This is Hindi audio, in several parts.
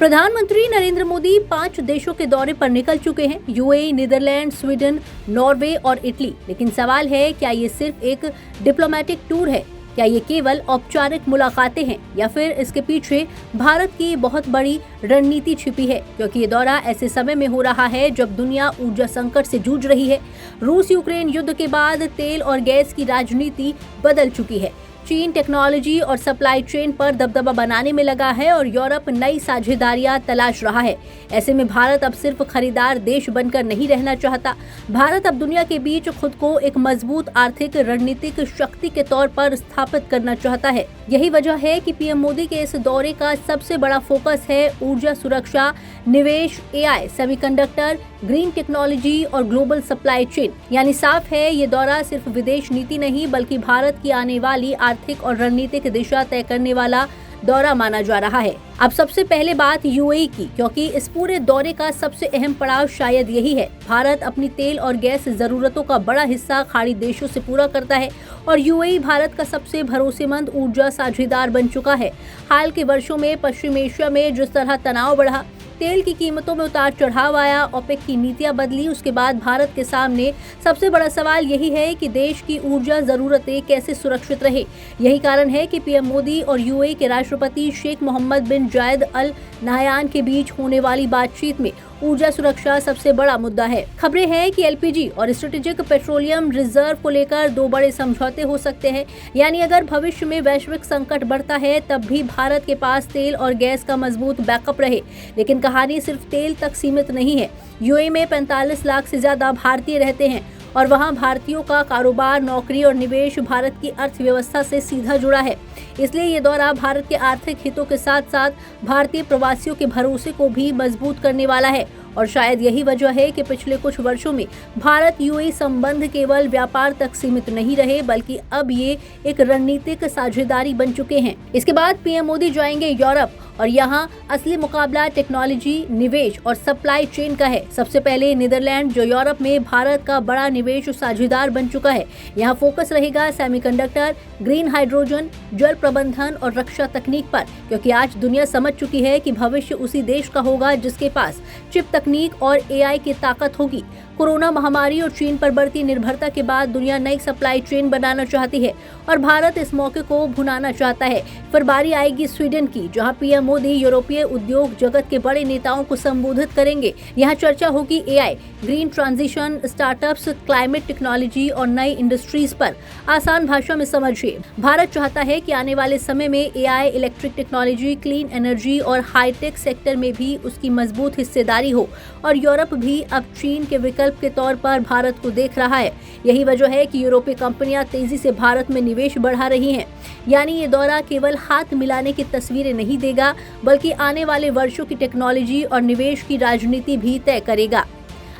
प्रधानमंत्री नरेंद्र मोदी 5 देशों के दौरे पर निकल चुके हैं, यूएई, नीदरलैंड, स्वीडन, नॉर्वे और इटली। लेकिन सवाल है, क्या ये सिर्फ एक डिप्लोमेटिक टूर है? क्या ये केवल औपचारिक मुलाकातें हैं या फिर इसके पीछे भारत की बहुत बड़ी रणनीति छिपी है? क्योंकि ये दौरा ऐसे समय में हो रहा है जब दुनिया ऊर्जा संकट से जूझ रही है। रूस यूक्रेन युद्ध के बाद तेल और गैस की राजनीति बदल चुकी है। चीन टेक्नोलॉजी और सप्लाई चेन पर दबदबा बनाने में लगा है और यूरोप नई साझेदारियां तलाश रहा है। ऐसे में भारत अब सिर्फ खरीदार देश बनकर नहीं रहना चाहता। भारत अब दुनिया के बीच खुद को एक मजबूत आर्थिक रणनीतिक शक्ति के तौर पर स्थापित करना चाहता है। यही वजह है कि पीएम मोदी के इस दौरे का सबसे बड़ा फोकस है ऊर्जा सुरक्षा, निवेश, एआई, सेमीकंडक्टर, ग्रीन टेक्नोलॉजी और ग्लोबल सप्लाई चेन। यानी साफ है, ये दौरा सिर्फ विदेश नीति नहीं बल्कि भारत की आने वाली आर्थिक और रणनीतिक दिशा तय करने वाला दौरा माना जा रहा है। अब सबसे पहले बात यूएई की, क्योंकि इस पूरे दौरे का सबसे अहम पड़ाव शायद यही है। भारत अपनी तेल और गैस जरूरतों का बड़ा हिस्सा खाड़ी देशों से पूरा करता है और यूएई भारत का सबसे भरोसेमंद ऊर्जा साझेदार बन चुका है। हाल के वर्षों में पश्चिम एशिया में जिस तरह तनाव बढ़ा, तेल की कीमतों में उतार चढ़ाव आया, ओपेक की नीतियां बदली, उसके बाद भारत के सामने सबसे बड़ा सवाल यही है कि देश की ऊर्जा जरूरतें कैसे सुरक्षित रहे। यही कारण है कि पीएम मोदी और यूएई के राष्ट्रपति शेख मोहम्मद बिन जायद अल नाहयान के बीच होने वाली बातचीत में ऊर्जा सुरक्षा सबसे बड़ा मुद्दा है। खबरें हैं कि एलपीजी और स्ट्रेटेजिक पेट्रोलियम रिजर्व को लेकर 2 बड़े समझौते हो सकते हैं। यानी अगर भविष्य में वैश्विक संकट बढ़ता है तब भी भारत के पास तेल और गैस का मजबूत बैकअप रहे। लेकिन कहानी सिर्फ तेल तक सीमित नहीं है। यूएई में 45 लाख से ज्यादा भारतीय रहते हैं और वहां भारतीयों का कारोबार, नौकरी और निवेश भारत की अर्थव्यवस्था से सीधा जुड़ा है। इसलिए ये दौरा भारत के आर्थिक हितों के साथ साथ भारतीय प्रवासियों के भरोसे को भी मजबूत करने वाला है। और शायद यही वजह है कि पिछले कुछ वर्षों में भारत यूएई संबंध केवल व्यापार तक सीमित नहीं रहे बल्कि अब ये एक रणनीतिक साझेदारी बन चुके हैं। इसके बाद पीएम मोदी जाएंगे यूरोप और यहाँ असली मुकाबला टेक्नोलॉजी, निवेश और सप्लाई चेन का है। सबसे पहले नीदरलैंड, जो यूरोप में भारत का बड़ा निवेश साझेदार बन चुका है। यहाँ फोकस रहेगा सेमीकंडक्टर, ग्रीन हाइड्रोजन, जल प्रबंधन और रक्षा तकनीक पर, क्योंकि आज दुनिया समझ चुकी है कि भविष्य उसी देश का होगा जिसके पास चिप तकनीक और एआई की ताकत होगी। कोरोना महामारी और चीन पर बढ़ती निर्भरता के बाद दुनिया नई सप्लाई चेन बनाना चाहती है और भारत इस मौके को भुनाना चाहता है। फिर बारी आएगी स्वीडन की, जहां पीएम मोदी यूरोपीय उद्योग जगत के बड़े नेताओं को संबोधित करेंगे। यहां चर्चा होगी AI, green transition, startups, climate technology और नई इंडस्ट्रीज पर। आसान भाषा में समझिए, भारत चाहता है कि आने वाले समय में AI, electric technology, clean energy और हाईटेक सेक्टर में भी उसकी मजबूत हिस्सेदारी हो। और यूरोप भी अब चीन के विकल्प के तौर पर भारत को देख रहा है। यही वजह है कि यूरोपीय कंपनियां तेजी से भारत में निवेश बढ़ा रही हैं। यानी ये दौरा केवल हाथ मिलाने की तस्वीरें नहीं देगा बल्कि आने वाले वर्षों की टेक्नोलॉजी और निवेश की राजनीति भी तय करेगा।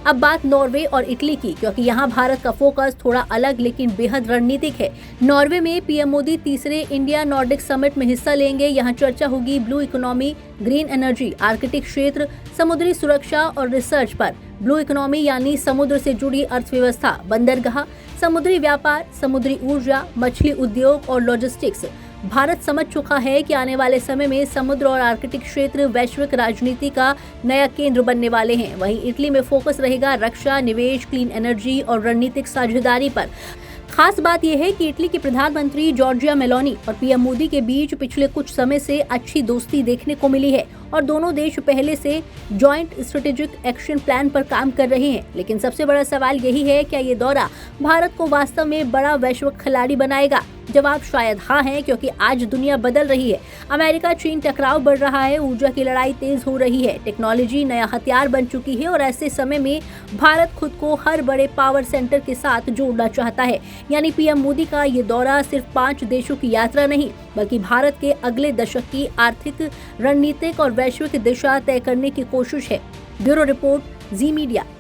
अब बात नॉर्वे और इटली की, क्योंकि यहाँ भारत का फोकस थोड़ा अलग लेकिन बेहद रणनीतिक है। नॉर्वे में पीएम मोदी तीसरे इंडिया नॉर्डिक समिट में हिस्सा लेंगे। यहाँ चर्चा होगी blue economy, green energy, Arctic क्षेत्र, समुद्री सुरक्षा और रिसर्च पर। ब्लू इकोनॉमी यानी समुद्र से जुड़ी अर्थव्यवस्था, बंदरगाह, समुद्री व्यापार, समुद्री ऊर्जा, मछली उद्योग और लॉजिस्टिक्स। भारत समझ चुका है कि आने वाले समय में समुद्र और आर्कटिक क्षेत्र वैश्विक राजनीति का नया केंद्र बनने वाले हैं। वहीं इटली में फोकस रहेगा रक्षा, निवेश, क्लीन एनर्जी और रणनीतिक साझेदारी पर। खास बात यह है कि इटली के प्रधानमंत्री जॉर्जिया मेलोनी और पीएम मोदी के बीच पिछले कुछ समय से अच्छी दोस्ती देखने को मिली है और दोनों देश पहले से जॉइंट स्ट्रेटेजिक एक्शन प्लान पर काम कर रहे हैं। लेकिन सबसे बड़ा सवाल यही है, क्या ये दौरा भारत को वास्तव में बड़ा वैश्विक खिलाड़ी बनाएगा? जवाब शायद हाँ है, क्योंकि आज दुनिया बदल रही है। अमेरिका चीन टकराव बढ़ रहा है, ऊर्जा की लड़ाई तेज हो रही है, टेक्नोलॉजी नया हथियार बन चुकी है और ऐसे समय में भारत खुद को हर बड़े पावर सेंटर के साथ जोड़ना चाहता है। यानी पीएम मोदी का ये दौरा सिर्फ 5 देशों की यात्रा नहीं बल्कि भारत के अगले दशक की आर्थिक, रणनीतिक और वैश्विक दिशा तय करने की कोशिश है। ब्यूरो रिपोर्ट, जी मीडिया।